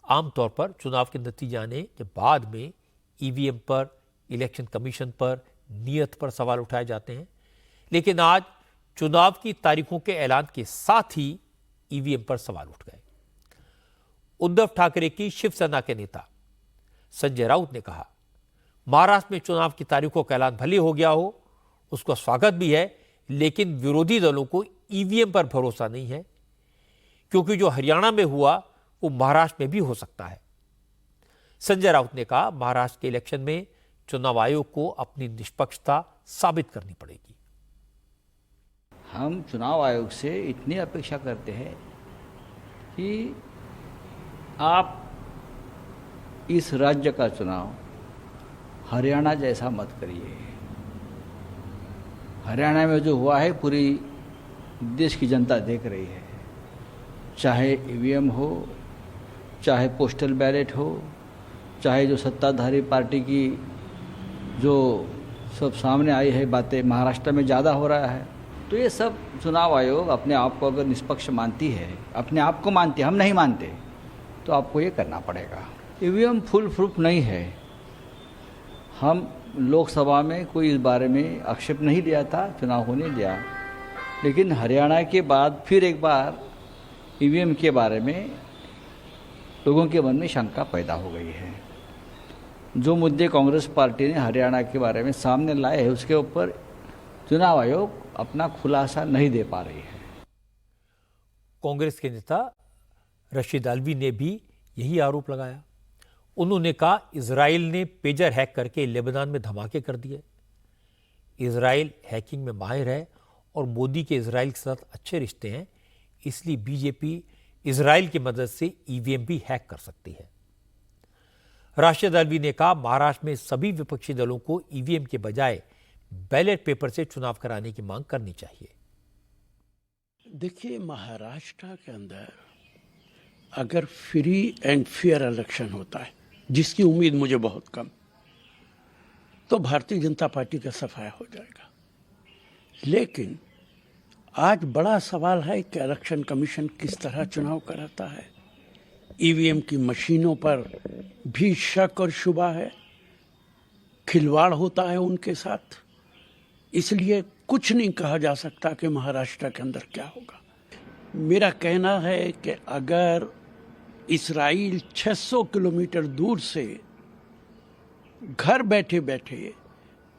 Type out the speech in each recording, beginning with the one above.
आमतौर पर चुनाव के नतीजे आने के बाद में ईवीएम पर, इलेक्शन कमीशन पर, नियत पर सवाल उठाए जाते हैं, लेकिन आज चुनाव की तारीखों के ऐलान के साथ ही ईवीएम पर सवाल उठ गए। उद्धव ठाकरे की शिवसेना के नेता संजय राउत ने कहा, महाराष्ट्र में चुनाव की तारीखों का ऐलान भले हो गया हो, उसका स्वागत भी है, लेकिन विरोधी दलों को ईवीएम पर भरोसा नहीं है, क्योंकि जो हरियाणा में हुआ वो महाराष्ट्र में भी हो सकता है। संजय राउत ने कहा, महाराष्ट्र के इलेक्शन में चुनाव आयोग को अपनी निष्पक्षता साबित करनी पड़ेगी। हम चुनाव आयोग से इतनी अपेक्षा करते हैं कि आप इस राज्य का चुनाव हरियाणा जैसा मत करिए। हरियाणा में जो हुआ है पूरी देश की जनता देख रही है, चाहे ईवीएम हो, चाहे पोस्टल बैलेट हो, चाहे जो सत्ताधारी पार्टी की जो सब सामने आई है बातें महाराष्ट्र में ज़्यादा हो रहा है। तो ये सब चुनाव आयोग अपने आप को अगर निष्पक्ष मानती है, अपने आप को मानती है, हम नहीं मानते, तो आपको ये करना पड़ेगा। ईवीएम फुल प्रूफ नहीं है। हम लोकसभा में कोई इस बारे में आक्षेप नहीं लिया था, चुनाव होने दिया, लेकिन हरियाणा के बाद फिर एक बार ईवीएम के बारे में लोगों के मन में शंका पैदा हो गई है। जो मुद्दे कांग्रेस पार्टी ने हरियाणा के बारे में सामने लाए हैं, उसके ऊपर चुनाव आयोग अपना खुलासा नहीं दे पा रही है। कांग्रेस के नेता रशीद अल्वी ने भी यही आरोप लगाया। उन्होंने कहा, इजराइल ने पेजर हैक करके लेबनान में धमाके कर दिए। इजराइल हैकिंग में माहिर है और मोदी के इजराइल के साथ अच्छे रिश्ते हैं, इसलिए बीजेपी इजराइल की मदद से ईवीएम भी हैक कर सकती है। राशिद अल्वी ने कहा, महाराष्ट्र में सभी विपक्षी दलों को ईवीएम के बजाय बैलेट पेपर से चुनाव कराने की मांग करनी चाहिए। देखिए, महाराष्ट्र के अंदर अगर फ्री एंड फेयर इलेक्शन होता है, जिसकी उम्मीद मुझे बहुत कम, तो भारतीय जनता पार्टी का सफाया हो जाएगा। लेकिन आज बड़ा सवाल है कि इलेक्शन कमीशन किस तरह चुनाव कराता है। ईवीएम की मशीनों पर भी शक और शुबा है, खिलवाड़ होता है उनके साथ, इसलिए कुछ नहीं कहा जा सकता कि महाराष्ट्र के अंदर क्या होगा। मेरा कहना है कि अगर इजराइल 600 किलोमीटर दूर से घर बैठे बैठे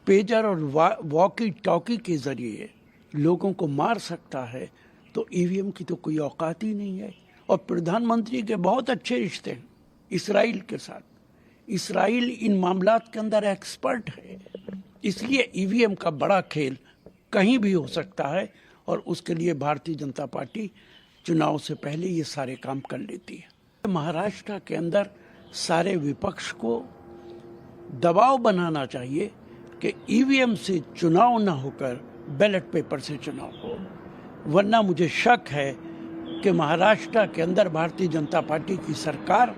पेजर और वॉकी टॉकी के जरिए लोगों को मार सकता है, तो ईवीएम की तो कोई औकात ही नहीं है। और प्रधानमंत्री के बहुत अच्छे रिश्ते हैं इजराइल के साथ। इजराइल इन मामलात के अंदर एक्सपर्ट है, इसलिए ईवीएम का बड़ा खेल कहीं भी हो सकता है, और उसके लिए भारतीय जनता पार्टी चुनाव से पहले ये सारे काम कर लेती है। महाराष्ट्र के अंदर सारे विपक्ष को दबाव बनाना चाहिए कि ईवीएम से चुनाव ना होकर बैलेट पेपर से चुनाव हो, वरना मुझे शक है कि महाराष्ट्र के अंदर भारतीय जनता पार्टी की सरकार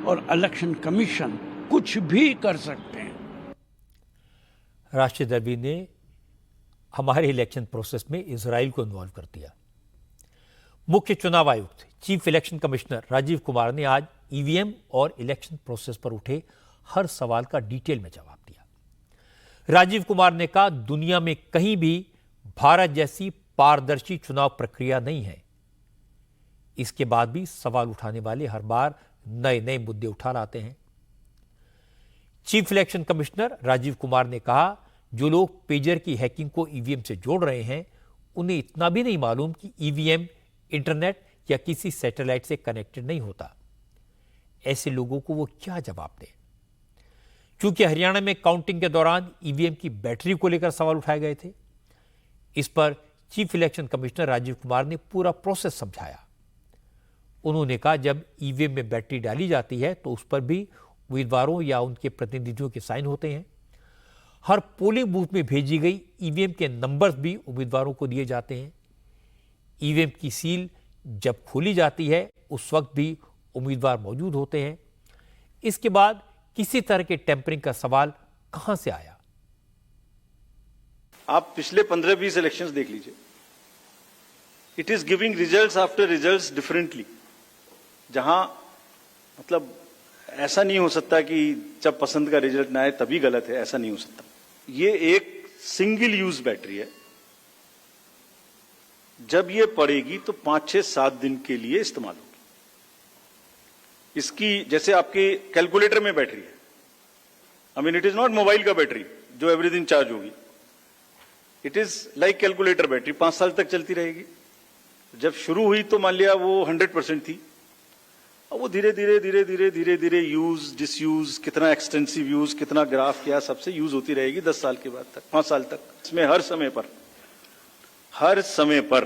और इलेक्शन कमीशन कुछ भी कर सकते हैं। राशिद अल्वी ने हमारे इलेक्शन प्रोसेस में इजराइल को इन्वॉल्व कर दिया। मुख्य चुनाव आयुक्त chief election commissioner Rajeev Kumar ने आज ईवीएम और इलेक्शन प्रोसेस पर उठे हर सवाल का डिटेल में जवाब दिया। राजीव कुमार ने कहा, दुनिया में कहीं भी भारत जैसी पारदर्शी चुनाव प्रक्रिया नहीं है। इसके बाद भी सवाल उठाने वाले हर बार नए नए मुद्दे उठा लाते हैं। Chief election commissioner Rajeev Kumar ने कहा, जो लोग पेजर की हैकिंग को ईवीएम से जोड़ रहे हैं, उन्हें इतना भी नहीं मालूम कि ईवीएम इंटरनेट या किसी सैटेलाइट से कनेक्टेड नहीं होता। ऐसे लोगों को वो क्या जवाब दें? क्योंकि हरियाणा में काउंटिंग के दौरान ईवीएम की बैटरी को लेकर सवाल उठाए गए थे। इस पर chief election commissioner Rajeev Kumar ने पूरा प्रोसेस समझाया। उन्होंने कहा, जब ईवीएम में बैटरी डाली जाती है तो उस पर भी उम्मीदवारों या उनके प्रतिनिधियों के साइन होते हैं। हर पोलिंग बूथ में भेजी गई ईवीएम के नंबर्स भी उम्मीदवारों को दिए जाते हैं। ईवीएम की सील जब खोली जाती है उस वक्त भी उम्मीदवार मौजूद होते हैं। इसके बाद किसी तरह के टेम्परिंग का सवाल कहां से आया? आप पिछले 15-20 इलेक्शंस देख लीजिए, it is giving results after results differently. जहां मतलब ऐसा नहीं हो सकता कि जब पसंद का रिजल्ट ना आए तभी गलत है, ऐसा नहीं हो सकता। ये एक सिंगल यूज बैटरी है, जब ये पड़ेगी तो 5, 6, 7 दिन के लिए इस्तेमाल होगी। इसकी जैसे आपके कैलकुलेटर में बैटरी है, I mean it is not mobile का बैटरी जो एवरीथिंग चार्ज होगी, it is like calculator battery 5 साल तक चलती रहेगी। जब शुरू हुई तो मान लिया वो 100% थी, और वो धीरे धीरे धीरे धीरे धीरे धीरे यूज डिसयूज, कितना एक्सटेंसिव यूज, कितना ग्राफ किया, सबसे यूज होती रहेगी 10 साल के बाद तक, 5 साल तक। इसमें हर समय पर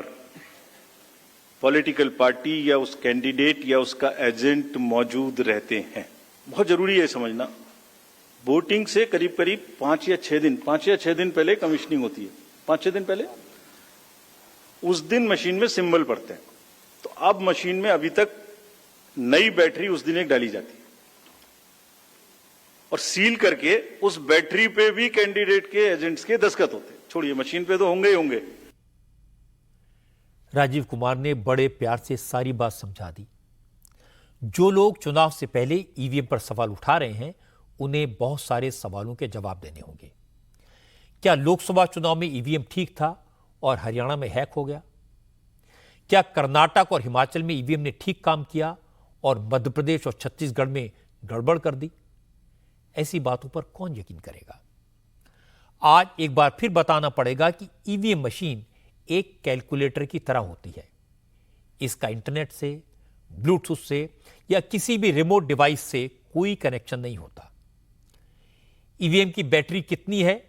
पॉलिटिकल पार्टी या उस कैंडिडेट या उसका एजेंट मौजूद रहते हैं। बहुत जरूरी है समझना, वोटिंग से करीब करीब 5 या 6 दिन पहले कमीशनिंग होती है। 5-6 दिन पहले उस दिन मशीन में सिंबल पड़ते हैं। तो अब मशीन में अभी तक नई बैटरी उस दिन एक डाली जाती है और सील करके उस बैटरी पे भी कैंडिडेट के एजेंट्स के दस्तखत होते हैं। छोड़िए, मशीन पे तो होंगे ही होंगे। राजीव कुमार ने बड़े प्यार से सारी बात समझा दी। जो लोग चुनाव से पहले ईवीएम पर सवाल उठा रहे हैं, उन्हें बहुत सारे सवालों के जवाब देने होंगे। क्या लोकसभा चुनाव में ईवीएम ठीक था और हरियाणा में हैक हो गया? क्या कर्नाटक और हिमाचल में ईवीएम ने ठीक काम किया और मध्य प्रदेश और छत्तीसगढ़ में गड़बड़ कर दी? ऐसी बातों पर कौन यकीन करेगा? आज एक बार फिर बताना पड़ेगा कि ईवीएम मशीन एक कैलकुलेटर की तरह होती है। इसका इंटरनेट से, ब्लूटूथ से या किसी भी रिमोट डिवाइस से कोई कनेक्शन नहीं होता। ईवीएम की बैटरी कितनी है,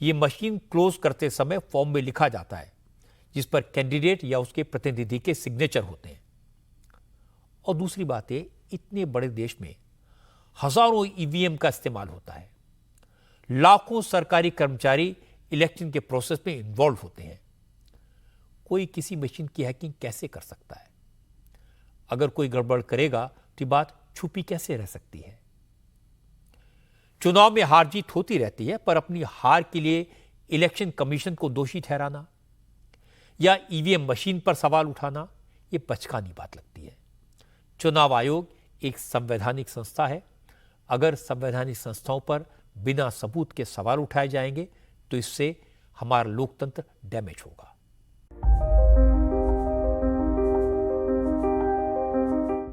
यह मशीन क्लोज करते समय फॉर्म में लिखा जाता है, जिस पर कैंडिडेट या उसके प्रतिनिधि के सिग्नेचर होते हैं। और दूसरी बात है, इतने बड़े देश में हजारों ईवीएम का इस्तेमाल होता है। लाखों सरकारी कर्मचारी इलेक्शन के प्रोसेस में इन्वॉल्व होते हैं। कोई किसी मशीन की हैकिंग कैसे कर सकता है? अगर कोई गड़बड़ करेगा तो ये बात छुपी कैसे रह सकती है? चुनाव में हार जीत होती रहती है, पर अपनी हार के लिए इलेक्शन कमीशन को दोषी ठहराना या ईवीएम मशीन पर सवाल उठाना, यह बचकानी बात लगती है। चुनाव आयोग एक संवैधानिक संस्था है। अगर संवैधानिक संस्थाओं पर बिना सबूत के सवाल उठाए जाएंगे तो इससे हमारा लोकतंत्र डैमेज होगा।